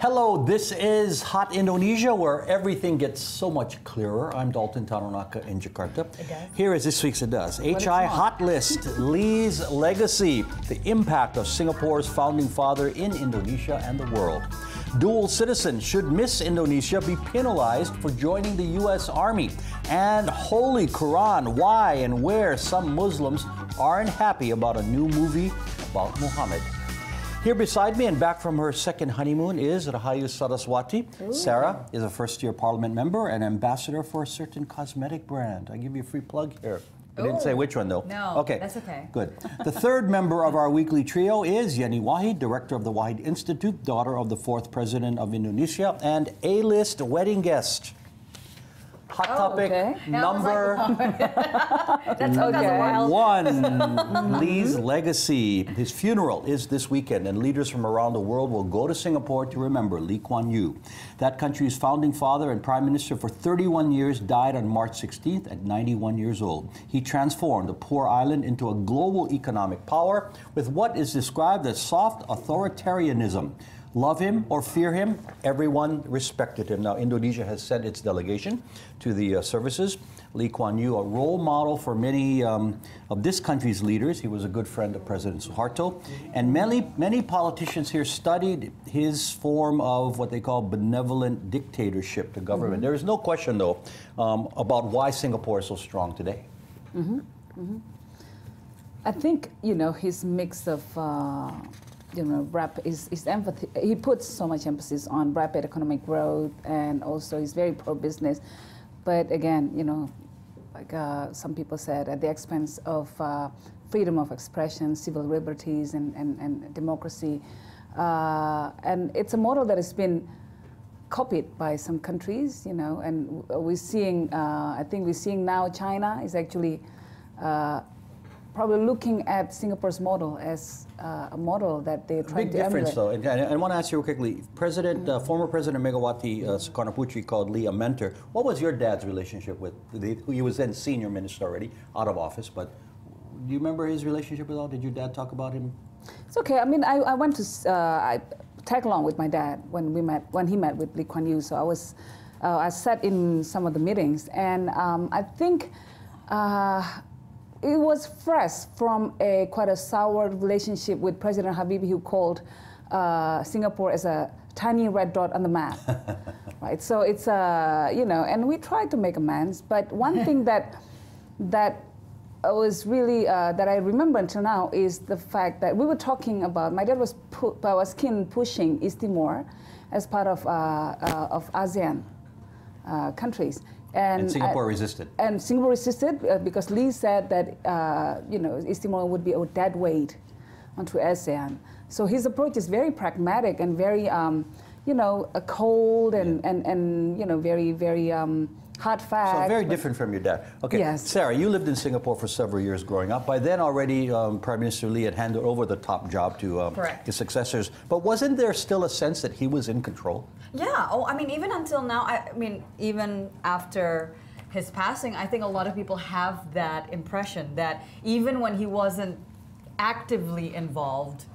Hello, this is Hot Indonesia, where everything gets so much clearer. I'm Dalton Tanonaka in Jakarta. It does. Here is this week's It Does. HI Hot List, Lee's Legacy, the impact of Singapore's founding father in Indonesia and the world. Dual citizen, should Miss Indonesia be penalized for joining the U.S. Army? And Holy Quran, why and where some Muslims aren't happy about a new movie about Muhammad. Here beside me and back from her second honeymoon is Rahayu Saraswati. Ooh. Sarah is a first-year parliament member and ambassador for a certain cosmetic brand. I give you a free plug here. I didn't say which one, though. No, okay. That's okay. Good. The third member of our weekly trio is Yenny Wahid, director of the Wahid Institute, daughter of the fourth president of Indonesia, and A-list wedding guest. Hot topic number one, Lee's legacy. His funeral is this weekend, and leaders from around the world will go to Singapore to remember Lee Kwan Yew. That country's founding father and prime minister for 31 years died on March 16th at 91 years old. He transformed the poor island into a global economic power with what is described as soft authoritarianism. Love him or fear him, everyone respected him. Now, Indonesia has sent its delegation to the services. Lee Kwan Yew, a role model for many of this country's leaders. He was a good friend of President Suharto. And many politicians here studied his form of what they call benevolent dictatorship to government. There is no question, though, about why Singapore is so strong today. I think, his mix of his empathy. He puts so much emphasis on rapid economic growth, and also he's very pro-business. But again, like some people said, at the expense of freedom of expression, civil liberties, and democracy. And it's a model that has been copied by some countries, and we're seeing. I think we're seeing now China is actually. Probably looking at Singapore's model as a model that they're trying to emulate. Big difference, though. And I want to ask you real quickly. Former President Megawati Soekarno Putri called Lee a mentor. What was your dad's relationship with Lee? He was then senior minister already, out of office. But do you remember his relationship at all? Did your dad talk about him? It's okay. I mean, I went to I tag along with my dad when he met with Lee Kwan Yew. So I sat in some of the meetings, and I think. It was fresh from quite a sour relationship with President Habibie, who called Singapore as a tiny red dot on the map, right? So it's and we tried to make amends. But one thing that was really that I remember until now is the fact that we were talking about. My dad was keen pushing East Timor as part of ASEAN countries. And Singapore resisted. And Singapore resisted because Lee said that East Timor would be a dead weight onto ASEAN. So his approach is very pragmatic and very cold and very hard fact. So very different from your dad. Okay, yes. Sarah, you lived in Singapore for several years growing up. By then already Prime Minister Lee had handed over the top job to his successors. But wasn't there still a sense that he was in control? Yeah, I mean, even until now, even after his passing, I think a lot of people have that impression that even when he wasn't actively involved,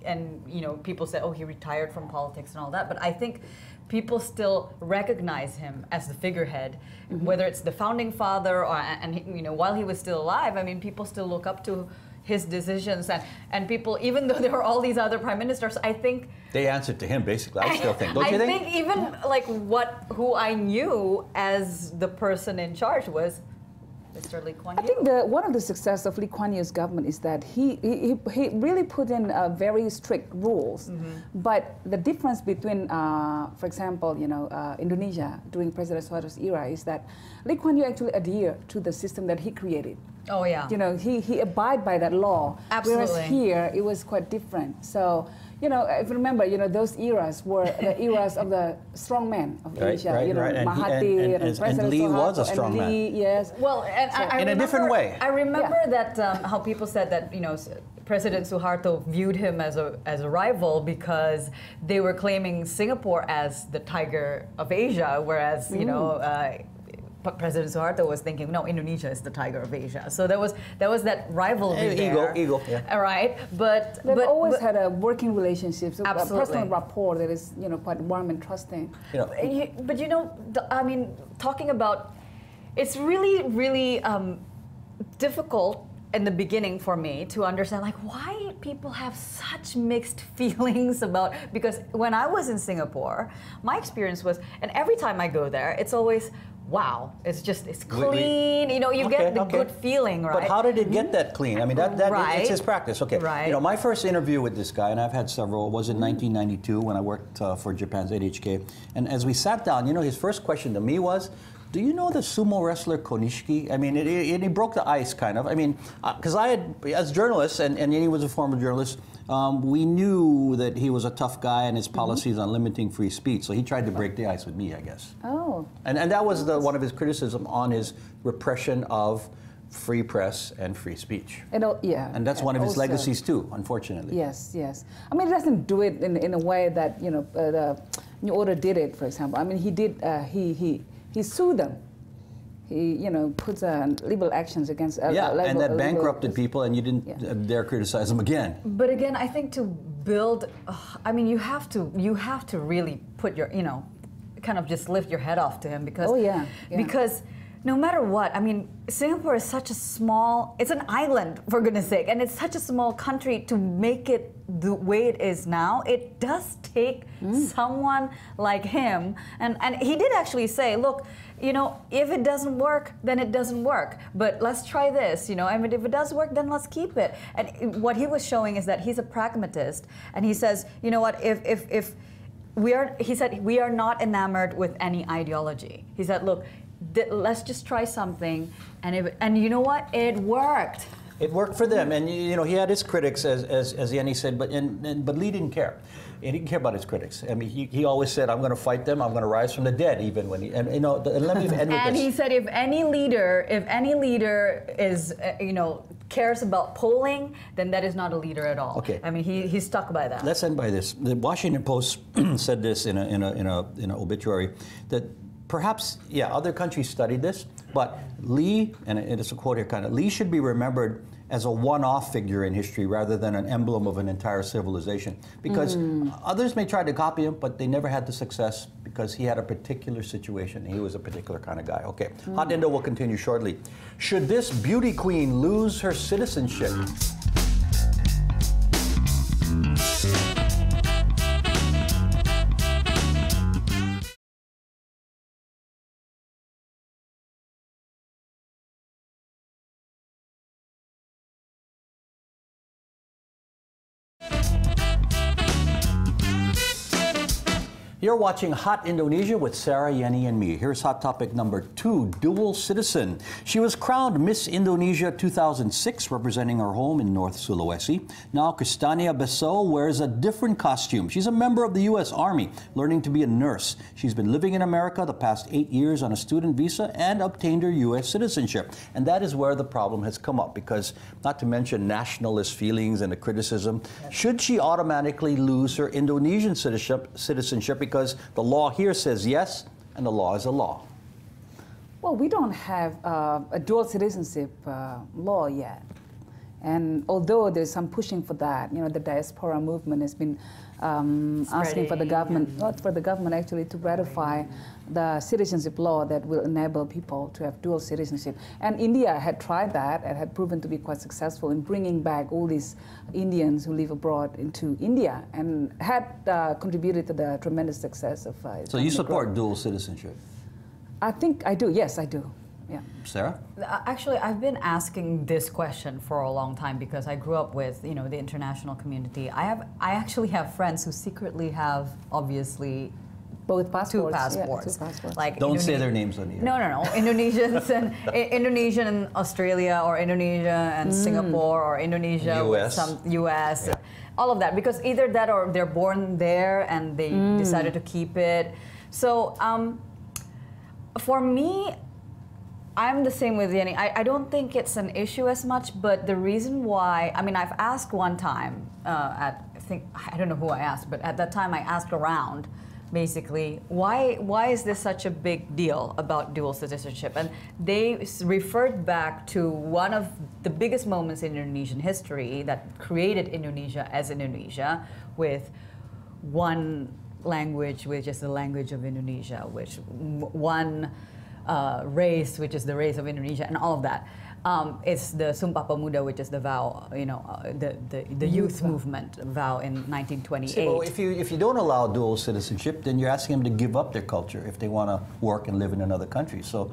and people say, oh, he retired from politics and all that, but I think people still recognize him as the figurehead, whether it's the founding father or while he was still alive. I mean, people still look up to his decisions, and people, even though there were all these other prime ministers, I think they answered to him basically. I still think, don't you think? I think even like who I knew as the person in charge was Mr. Lee Kwan Yew. I think one of the success of Lee Kwan Yew's government is that he really put in very strict rules. But the difference between, for example, Indonesia during President Suharto's era is that Lee Kwan Yew actually adhered to the system that he created. Oh yeah. He abide by that law. Absolutely. Whereas here it was quite different. So. If you remember, those eras were the eras of the strong men of Indonesia. Right. Mahathir and President Lee was a strong man. Yes. Well, and so, I in a different way. I remember that how people said that President Suharto viewed him as a rival because they were claiming Singapore as the tiger of Asia, whereas President Suharto was thinking, no, Indonesia is the tiger of Asia. So there was that rivalry there. Ego, yeah. All right, but They've always had a working relationship, so a Absolutely. personal rapport that is, quite warm and trusting. But I mean, talking about, it's really, really difficult in the beginning for me to understand, like, why people have such mixed feelings about, because when I was in Singapore, my experience was, and every time I go there, it's always, wow, it's clean, you get the good feeling, right? But how did it get that clean? I mean, Right. it's his practice. Okay. Right. My first interview with this guy, and I've had several, was in 1992 when I worked for Japan's NHK. And as we sat down, his first question to me was, do you know the sumo wrestler Konishiki? I mean, he broke the ice, kind of. I mean, because I had, as journalists, and he was a former journalist, we knew that he was a tough guy and his policies on limiting free speech. So he tried to break the ice with me, I guess. Oh. And that was one of his criticism on his repression of free press and free speech. Yeah. And that's one of his also, legacies too, unfortunately. Yes, yes. I mean, he doesn't do it in a way that the New Order did it. For example, I mean, he did. He sued them. He puts legal actions against. And that bankrupted people, and you didn't dare criticize them again. But again, I think to build, I mean, you have to really put your, kind of just lift your head off to him, because because no matter what, I mean, Singapore is such a small, it's an island, for goodness sake, and it's such a small country. To make it the way it is now, it does take someone like him. And he did actually say, look, if it doesn't work, then it doesn't work. But let's try this, I mean, if it does work, then let's keep it. And what he was showing is that he's a pragmatist, and he says, you know what, if he said, we are not enamored with any ideology. He said, look, let's just try something, and you know what? It worked. It worked for them, and he had his critics, as Yenny said, but Lee didn't care. He didn't care about his critics. I mean, he always said, "I'm going to fight them. I'm going to rise from the dead," even when let me end with and this. he said, if any leader is cares about polling, then that is not a leader at all. Okay. I mean, he's stuck by that. Let's end by this. The Washington Post said this in an obituary that. Perhaps, other countries studied this, but Lee, and it's a quote here, kind of, Lee should be remembered as a one-off figure in history rather than an emblem of an entire civilization. Because others may try to copy him, but they never had the success because he had a particular situation. He was a particular kind of guy. Okay, Hot Indo will continue shortly. Should this beauty queen lose her citizenship? You're watching Hot Indonesia with Sarah, Yenny, and me. Here's hot topic number 2, dual citizen. She was crowned Miss Indonesia 2006, representing her home in North Sulawesi. Now, Kristania Besso wears a different costume. She's a member of the U.S. Army, learning to be a nurse. She's been living in America the past 8 years on a student visa and obtained her U.S. citizenship. And that is where the problem has come up, because not to mention nationalist feelings and the criticism, should she automatically lose her Indonesian citizenship because the law here says yes, and the law is a law? Well, we don't have a dual citizenship law yet. And although there's some pushing for that, the diaspora movement has been asking for the government, not for the government actually, to ratify the citizenship law that will enable people to have dual citizenship. And India had tried that and had proven to be quite successful in bringing back all these Indians who live abroad into India, and had contributed to the tremendous success of So you support dual citizenship? I think I do, yes, I do. Yeah. Sarah? Actually, I've been asking this question for a long time because I grew up with, the international community. I actually have friends who secretly have, obviously, both passports. Two passports. Yeah, 2 passports. Like Don't say their names on the air. No. Indonesians and Indonesian and Australia, or Indonesia and Singapore, or Indonesia with some US. Yeah. All of that, because either that or they're born there and they decided to keep it. So for me, I'm the same with Yenny. I don't think it's an issue as much, but the reason why, I've asked one time I don't know who I asked, but at that time I asked around basically, why is this such a big deal about dual citizenship? And they referred back to one of the biggest moments in Indonesian history that created Indonesia as Indonesia, with one language, which is the language of Indonesia, which one race, which is the race of Indonesia, and all of that. It's the Sumpah Pemuda, which is the vow, the youth movement vow in 1928. See, well, if you don't allow dual citizenship, then you're asking them to give up their culture if they want to work and live in another country. So,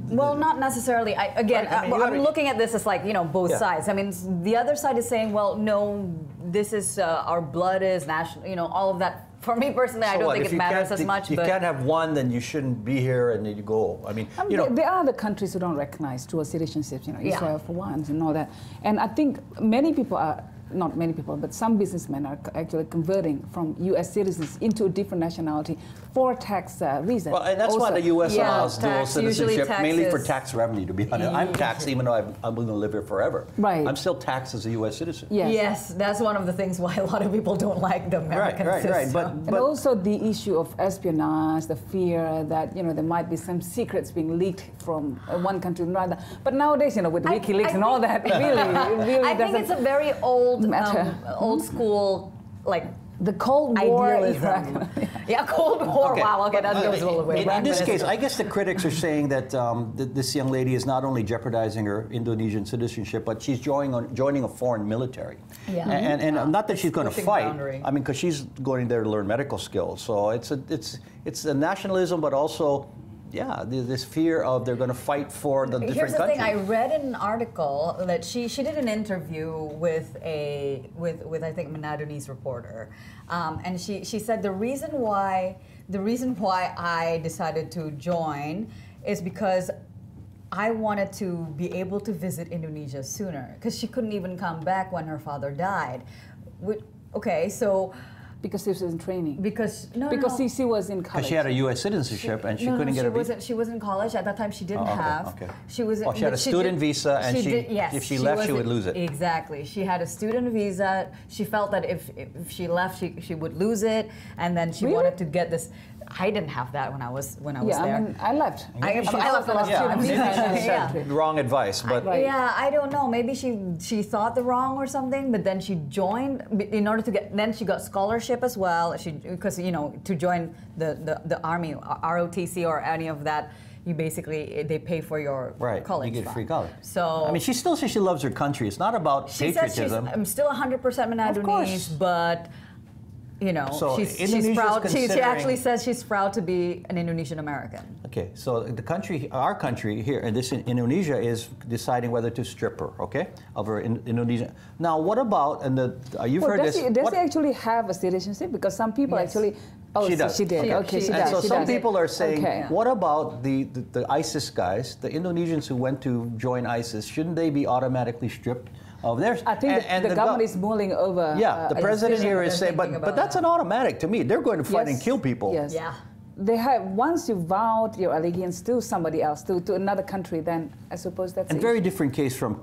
well, not necessarily. I'm looking at this as like, both sides. I mean, the other side is saying, well, no, this is our blood is national, all of that. For me personally, I don't think it matters as much. You can't have one, then you shouldn't be here, and then you go. I mean, there are other countries who don't recognize dual citizenship. Israel for one, and all that. And I think many people are. Not many people, but some businessmen are actually converting from U.S. citizens into a different nationality for tax reasons. Well, and that's why the U.S. allows dual citizenship, mainly for tax revenue, to be honest. I'm taxed even though I'm going to live here forever. Right. I'm still taxed as a U.S. citizen. Yes, that's one of the things why a lot of people don't like the American system. Right. But and also the issue of espionage, the fear that there might be some secrets being leaked from one country to another. But nowadays, with WikiLeaks and all that, it really I think it's a very old school, like, the Cold War idealism. Yeah, Cold War. Okay. Wow, okay, that goes a little way back. In this case, I guess the critics are saying that this young lady is not only jeopardizing her Indonesian citizenship, but she's joining a foreign military. Yeah. And not that she's going to fight. Boundary. I mean, because she's going there to learn medical skills. So it's a nationalism, but also, this fear of they're going to fight for the different countries. Here's the countries. thing: I read in an article that she did an interview with I think Manadoni's reporter, and she said the reason why I decided to join is because I wanted to be able to visit Indonesia sooner, because she couldn't even come back when her father died. Okay, so. Because she was in training. Because she was in college. Because she had a U.S. citizenship and she couldn't get a visa. She was in college at that time. She didn't have. Okay. She was. She had a student visa, and if she left, she would lose it. Exactly. She had a student visa. She felt that if she left, she would lose it, and then she wanted to get this. I didn't have that when I was there. I mean, I left. I left the last Maybe she said wrong advice, but I don't know. Maybe she thought the wrong or something, but then she joined in order to get. Then she got scholarship as well. Because to join the army, ROTC or any of that. You basically, they pay for your college. You get free college. So I mean, she still says she loves her country. It's not about patriotism. I'm still 100% Manadonese, but so she's proud. She actually says she's proud to be an Indonesian American. Okay, so our country here, and this in Indonesia, is deciding whether to strip her, of her Indonesian. Now, what about you've heard this? Does she actually have a citizenship? Because some people actually. Oh, she does. She did. Okay, she does. So some people are saying, what Yeah. about the ISIS guys, the Indonesians who went to join ISIS? Shouldn't they be automatically stripped of theirs? I think the government is mulling over. The president here is saying, but that's an automatic to me. They're going to fight and kill people. Yes. Yeah. They have, once you vowed your allegiance to somebody else, to another country, then I suppose that's a very different case from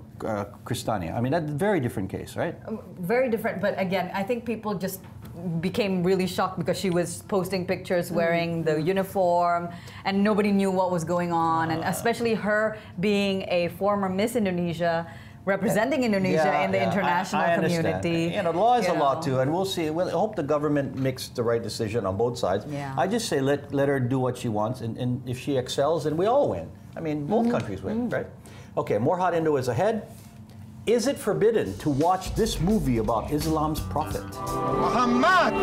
Kristania. I mean, that's a very different case, right? Very different, but again, I think people just became really shocked because she was posting pictures wearing the uniform and nobody knew what was going on, and especially her being a former Miss Indonesia, representing Indonesia in the international community. Law is a law too, and we'll see. We'll hope the government makes the right decision on both sides. Yeah. I just say let her do what she wants, and if she excels, then we all win. I mean, both countries win, right? Okay, more Hot Indo is ahead. Is it forbidden to watch this movie about Islam's prophet? Muhammad!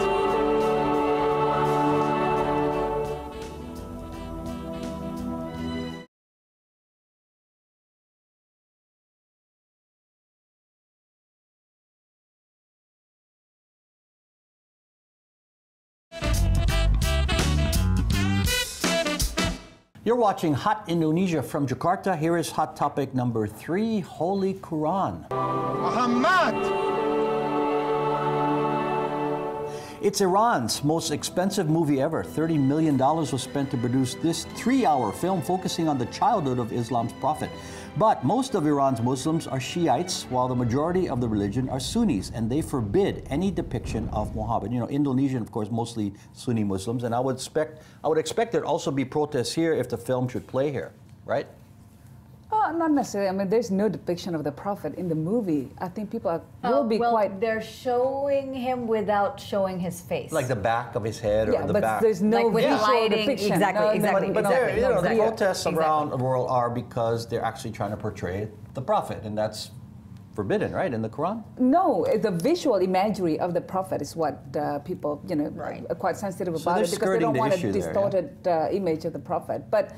You're watching Hot Indonesia from Jakarta. Here is hot topic number 3, Holy Quran. Muhammad! It's Iran's most expensive movie ever. $30 million was spent to produce this 3-hour film focusing on the childhood of Islam's prophet. But most of Iran's Muslims are Shiites, while the majority of the religion are Sunnis, and they forbid any depiction of Muhammad. You know, Indonesian, of course, mostly Sunni Muslims, and I would expect there'd also be protests here if the film should play here, right? Not necessarily. I mean, there's no depiction of the prophet in the movie. I think people will be quite... they're showing him without showing his face. Like the back of his head or the but back. there's no like with visual lighting. depiction. Exactly. But exactly. you know, the Exactly. protests around the world are because they're actually trying to portray the prophet, and that's forbidden, right, in the Quran? No, the visual imagery of the prophet is what people, you know, are quite sensitive about it, because they don't want a distorted image of the prophet. But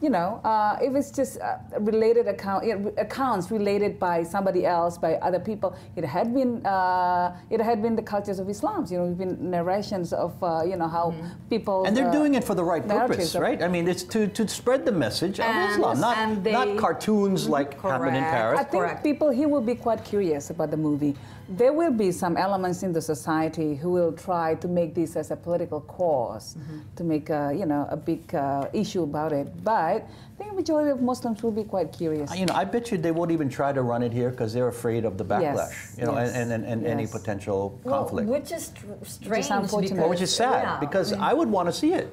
you know, if it's just related accounts related by somebody else, by other people, it had been the cultures of Islam. You know, it's been narrations of you know, how people, and they're doing it for the right purpose, right? I mean, it's to spread the message of Islam, not cartoons like happen in Paris. I think people here will be quite curious about the movie. There will be some elements in the society who will try to make this as a political cause, to make you know, a big issue about it. But I think the majority of Muslims will be quite curious. You know, I bet you they won't even try to run it here because they're afraid of the backlash, you know, and any potential conflict. Which is strange, which is unfortunate. Which is sad, because I would want to see it.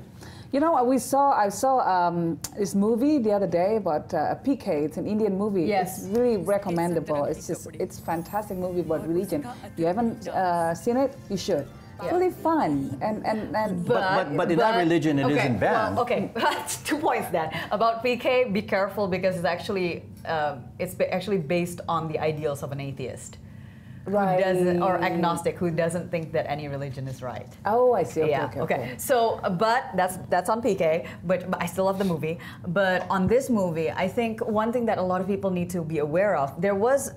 You know, I saw this movie the other day about PK. It's an Indian movie. Yes. It's really recommendable. It's a fantastic movie about religion. You haven't seen it? You should. Yeah. Really fun but in that religion it isn't banned. Well, okay, 2 points then about PK. Be careful, because it's actually based on the ideals of an atheist. Right. Who doesn't, or agnostic, who doesn't think that any religion is right. Oh, I see. Okay, yeah. okay. So, but that's on PK. But I still love the movie. But on this movie, I think one thing that a lot of people need to be aware of, there was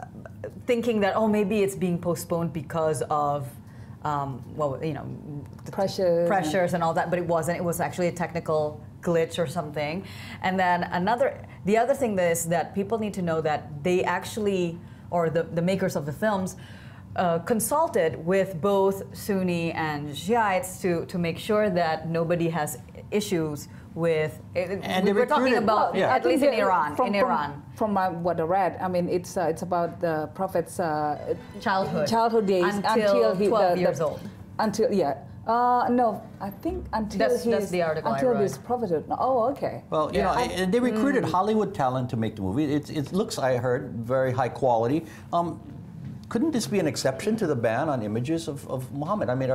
thinking that, oh, maybe it's being postponed because of well, you know, pressures and all that, but it wasn't. It was actually a technical glitch or something. And then the other thing is that people need to know that they actually, or the makers of the films, consulted with both Sunni and Shiites to make sure that nobody has issues with. And we're talking about at least in Iran. From what I read, I mean, it's about the prophet's childhood days until he 12 years old. Until no, I think until that's the article until I this prophethood. Oh, okay. Well, you know, and they recruited Hollywood talent to make the movie. It looks, I heard, very high quality. Couldn't this be an exception to the ban on images of Muhammad? I mean,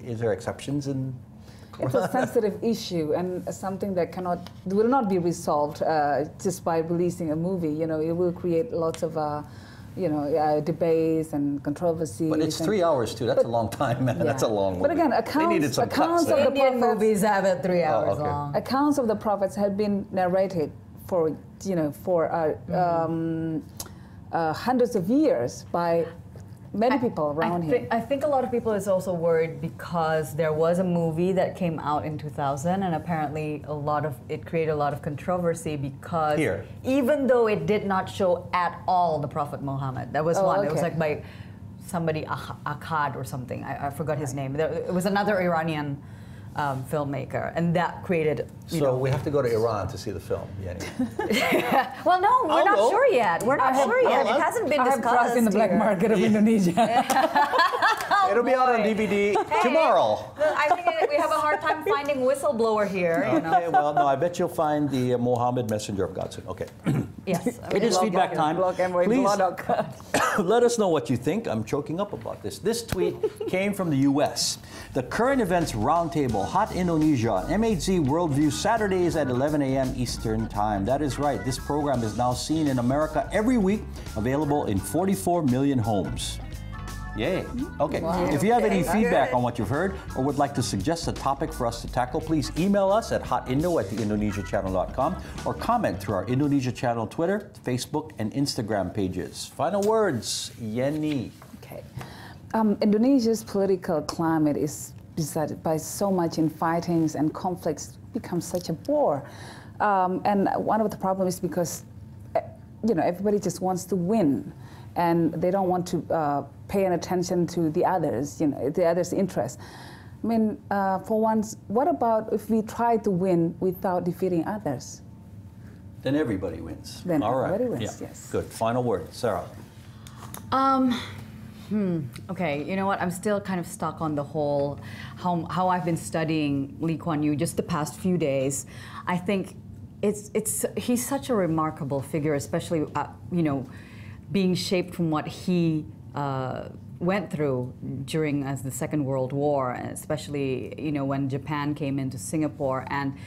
is there exceptions in? It's a sensitive issue and something that will not be resolved just by releasing a movie. You know, it will create lots of you know, debates and controversies. But it's 3 hours too. That's a long time, man. Yeah. That's a long movie. But again, accounts of the Indian movies have it 3 hours long. Accounts of the prophets have been narrated for, you know, for hundreds of years by many people around here. I think a lot of people is also worried because there was a movie that came out in 2000, and apparently it created a lot of controversy because even though it did not show at all the Prophet Muhammad, that was one. Okay. It was like by somebody Akkad or something. I forgot his name. It was another Iranian filmmaker, and that created. So we have to go to Iran to see the film, Yenny. Well, no, we're not sure yet. We're not sure yet. It hasn't been discussed. I have trust in the black market of Indonesia. It'll be out on DVD tomorrow. I think we have a hard time finding Whistleblower here. You know? Okay, well, no, I bet you'll find the Mohammed Messenger of God soon. Okay. Yes. It is feedback time. Please let us know what you think. I'm choking up about this. This tweet came from the U.S. The Current Events Roundtable, Hot Indonesia, MHZ Worldview, Saturdays at 11 a.m. Eastern Time. That is right. This program is now seen in America every week, available in 44 million homes. Yay. Okay. Wow. If you have any feedback on what you've heard or would like to suggest a topic for us to tackle, please email us at hotindo@theindonesiachannel.com or comment through our Indonesia Channel Twitter, Facebook, and Instagram pages. Final words, Yenny. Okay. Indonesia's political climate is beset by so much infightings and conflicts, becomes such a bore. And one of the problems is because, you know, everybody just wants to win, and they don't want to pay any attention to the others, you know, the others' interests. I mean, for once, what about if we try to win without defeating others? Then everybody wins. Then All right. everybody wins, Yeah. yes. Good. Final word. Sarah. Okay, you know what? I'm still kind of stuck on the whole how I've been studying Lee Kuan Yew just the past few days. I think he's such a remarkable figure, especially you know, being shaped from what he went through during the Second World War, especially you know when Japan came into Singapore. And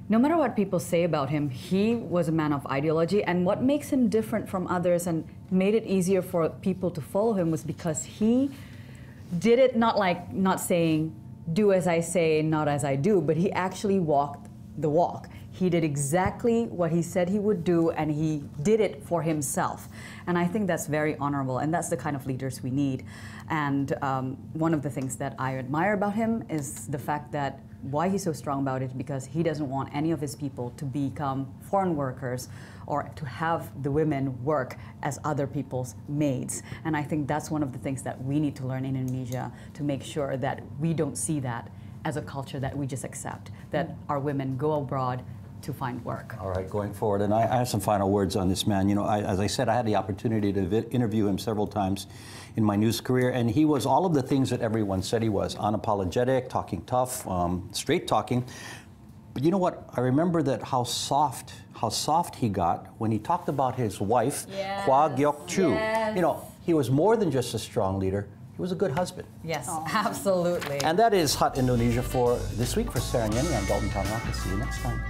no matter what people say about him, he was a man of ideology, and what makes him different from others and made it easier for people to follow him was because he did it not saying, do as I say, not as I do, but he actually walked the walk. He did exactly what he said he would do, and he did it for himself. And I think that's very honorable, and that's the kind of leaders we need. And one of the things that I admire about him is the fact that why he's so strong about it, because he doesn't want any of his people to become foreign workers or to have the women work as other people's maids. And I think that's one of the things that we need to learn in Indonesia, to make sure that we don't see that as a culture that we just accept, that our women go abroad to find work. All right, going forward, and I have some final words on this man. You know, as I said, I had the opportunity to interview him several times in my news career, and he was all of the things that everyone said he was: unapologetic, talking tough, straight talking. But you know what? I remember that how soft he got when he talked about his wife, Yes. Kwan Yew. Yes. You know, he was more than just a strong leader. He was a good husband. Yes, absolutely. And that is Hot Indonesia for this week. For Sarah and Yenny, I'm Dalton Tanonaka. See you next time.